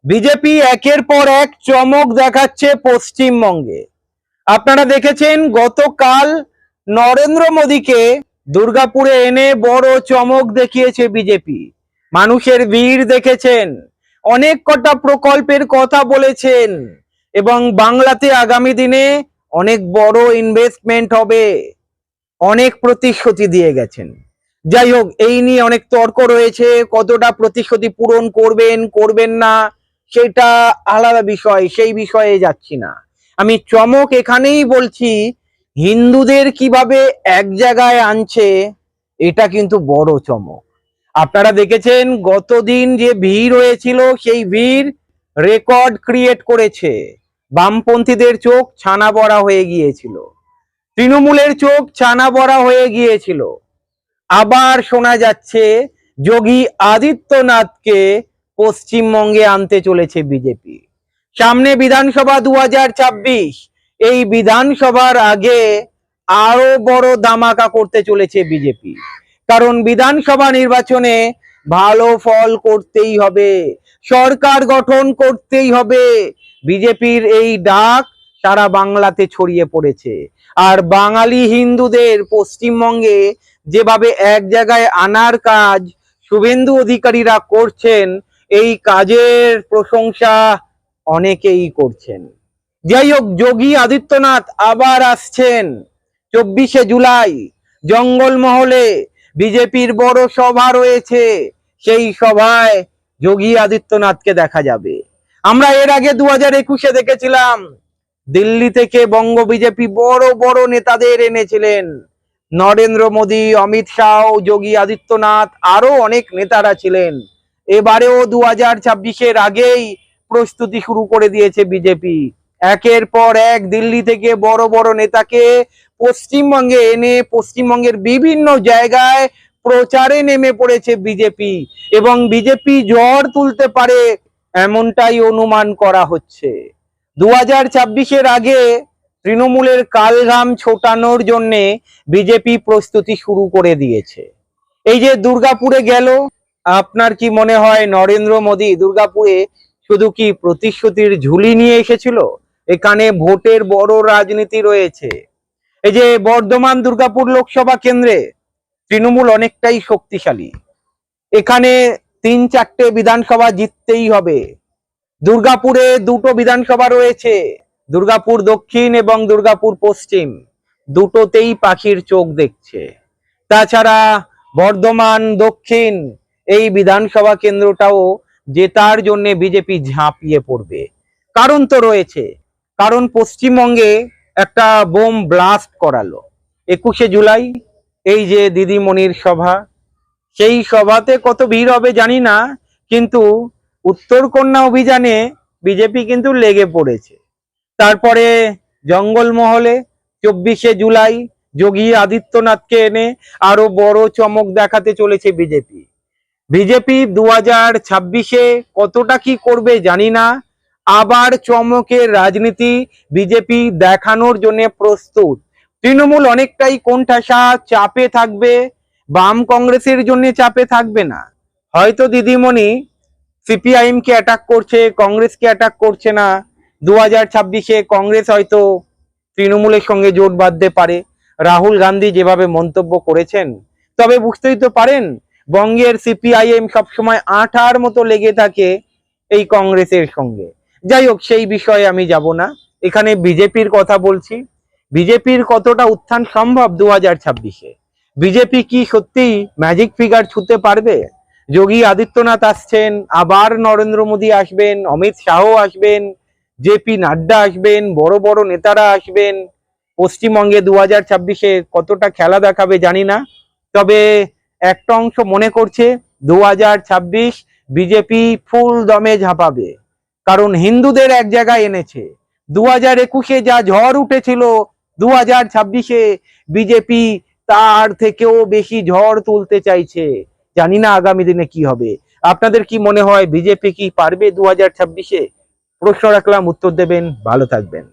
BJP একের পর এক চমক দেখাচ্ছে পশ্চিমবঙ্গে। আপনারা দেখেছেন গতকাল নরেন্দ্র মোদীকে দুর্গাপুরে এনে বড় চমক দেখিয়েছে বিজেপি। মানুষের ভিড় দেখেছেন, অনেক কটা প্রকল্পের কথা বলেছেন এবং বাংলাতে আগামী দিনে অনেক বড় ইনভেস্টমেন্ট হবে, অনেক প্রতিশ্রুতি দিয়ে গেছেন। যাই হোক, এই নিয়ে অনেক তর্ক রয়েছে, কতটা প্রতিশ্রুতি পূরণ করবেন করবেন না সেটা আলাদা বিষয়, সেই বিষয়ে যাচ্ছি না। আমি চমক এখানেই বলছি, হিন্দুদের কিভাবে এক জায়গায় আনছে, এটা কিন্তু বড় চমক। আপনারা দেখেছেন গতদিন যে ভিড় হয়েছিল, সেই ভিড় রেকর্ড ক্রিয়েট করেছে। বামপন্থীদের চোখ ছানা বড়া হয়ে গিয়েছিল, তৃণমূলের চোখ ছানা বড়া হয়ে গিয়েছিল। আবার শোনা যাচ্ছে যোগী আদিত্যনাথকে পশ্চিমবঙ্গে আনতে চলেছে বিজেপি। সামনে বিধানসভা 2026, এই বিধানসভার আগে আরো বড় ধামাকা করতে চলেছে বিজেপি। কারণ বিধানসভা নির্বাচনে ভালো ফল করতেই হবে, সরকার গঠন করতেই হবে। বিজেপির এই ডাক সারা বাংলাতে ছড়িয়ে পড়েছে। আর বাঙালি হিন্দুদের পশ্চিমবঙ্গে যেভাবে এক জায়গায় আনার কাজ শুভেন্দু অধিকারীরা করছেন, এই কাজের প্রশংসা অনেকেই করছেন। যাই হোক, যোগী আদিত্যনাথ আবার আসছেন 24শে জুলাই। জঙ্গলমহলে বিজেপির বড় সভা রয়েছে, সেই সভায় যোগী আদিত্যনাথকে দেখা যাবে। আমরা এর আগে 2021-এ দেখেছিলাম দিল্লি থেকে বঙ্গ বিজেপি বড় বড় নেতাদের এনেছিলেন। নরেন্দ্র মোদী, অমিত শাহ, যোগী আদিত্যনাথ, আরো অনেক নেতারা ছিলেন। এবারেও 2026-এর আগেই প্রস্তুতি শুরু করে দিয়েছে বিজেপি। একের পর এক দিল্লি থেকে বড় বড় নেতাকে পশ্চিমবঙ্গে এনে পশ্চিমবঙ্গের বিভিন্ন জায়গায় প্রচারে নেমে পড়েছে বিজেপি, এবং বিজেপি ঝড় তুলতে পারে এমনটাই অনুমান করা হচ্ছে। 2026-এর আগে তৃণমূলের কালঘাম ছোটানোর জন্যে বিজেপি প্রস্তুতি শুরু করে দিয়েছে। এই যে দুর্গাপুরে গেল, আপনার কি মনে হয় নরেন্দ্র মোদী দুর্গাপুরে শুধু কি প্রতিশ্রুতির ঝুলি নিয়ে এসেছিল? এখানে ভোটের বড় রাজনীতি রয়েছে। এই যে বর্ধমান দুর্গাপুর লোকসভা কেন্দ্রে তৃণমূল অনেকটাই শক্তিশালী, এখানে 3-4টে বিধানসভা জিততেই হবে। দুর্গাপুরে দুটো বিধানসভা রয়েছে, দুর্গাপুর দক্ষিণ এবং দুর্গাপুর পশ্চিম, দুটোতেই পাখির চোখ দেখছে। তাছাড়া বর্ধমান দক্ষিণ এই বিধানসভা কেন্দ্রটাও জেতার জন্য বিজেপি ঝাঁপিয়ে পড়বে। কারণ তো রয়েছে, কারণ পশ্চিমবঙ্গে একটা বোম ব্লাস্ট করালো 21শে জুলাই, এই যে দিদিমণির সভা। সেই সভাতে কত ভিড় হবে জানি না, কিন্তু উত্তরকন্যা অভিযানে বিজেপি কিন্তু লেগে পড়েছে। তারপরে জঙ্গলমহলে 24শে জুলাই যোগী আদিত্যনাথকে এনে আরো বড় চমক দেখাতে চলেছে বিজেপি। বিজেপি 2026-এ কতটা কি করবে জানি না, আবার চমকের রাজনীতি বিজেপি দেখানোর জন্য প্রস্তুত। তৃণমূল অনেকটাই কোণঠাসা, চাপে থাকবে, বাম কংগ্রেসের জন্য চাপে থাকবে না। হয়তো দিদিমণি সিপিআইএম কে অ্যাটাক করছে, কংগ্রেসকে অ্যাটাক করছে না। 2026-এ কংগ্রেস হয়তো তৃণমূলের সঙ্গে জোট বাঁধতে পারে, রাহুল গান্ধী যেভাবে মন্তব্য করেছেন। তবে বুঝতেই তো পারেন, বঙ্গের সিপিআইএম সবসময় আঠার মতো লেগে থাকে এই কংগ্রেসের সঙ্গে। যাই হোক, সেই বিষয়ে আমি যাব না, এখানে বিজেপির কথা বলছি। বিজেপির কতটা উত্থান সম্ভব 2026-এ? বিজেপি কি সত্যি ম্যাজিক ফিগার ছুঁতে পারবে? যোগী আদিত্যনাথ আসছেন, আবার নরেন্দ্র মোদী আসবেন, অমিত শাহ আসবেন, জেপি নাড্ডা আসবেন, বড় বড় নেতারা আসবেন। পশ্চিমবঙ্গে 2026-এ কতটা খেলা দেখাবে জানি না, তবে একটা অংশ মনে করছে 2026 বিজেপি ফুল দমে ঝাঁপাবে। কারণ হিন্দুদের এক জায়গায় এনেছে। 2021-এ যা ঝড় উঠেছিল, 2026-এ বিজেপি তার থেকেও বেশি ঝড় তুলতে চাইছে। জানি না আগামী দিনে কি হবে। আপনাদের কি মনে হয়, বিজেপি কি পারবে 2026-এ? প্রশ্ন রাখলাম, উত্তর দেবেন। ভালো থাকবেন।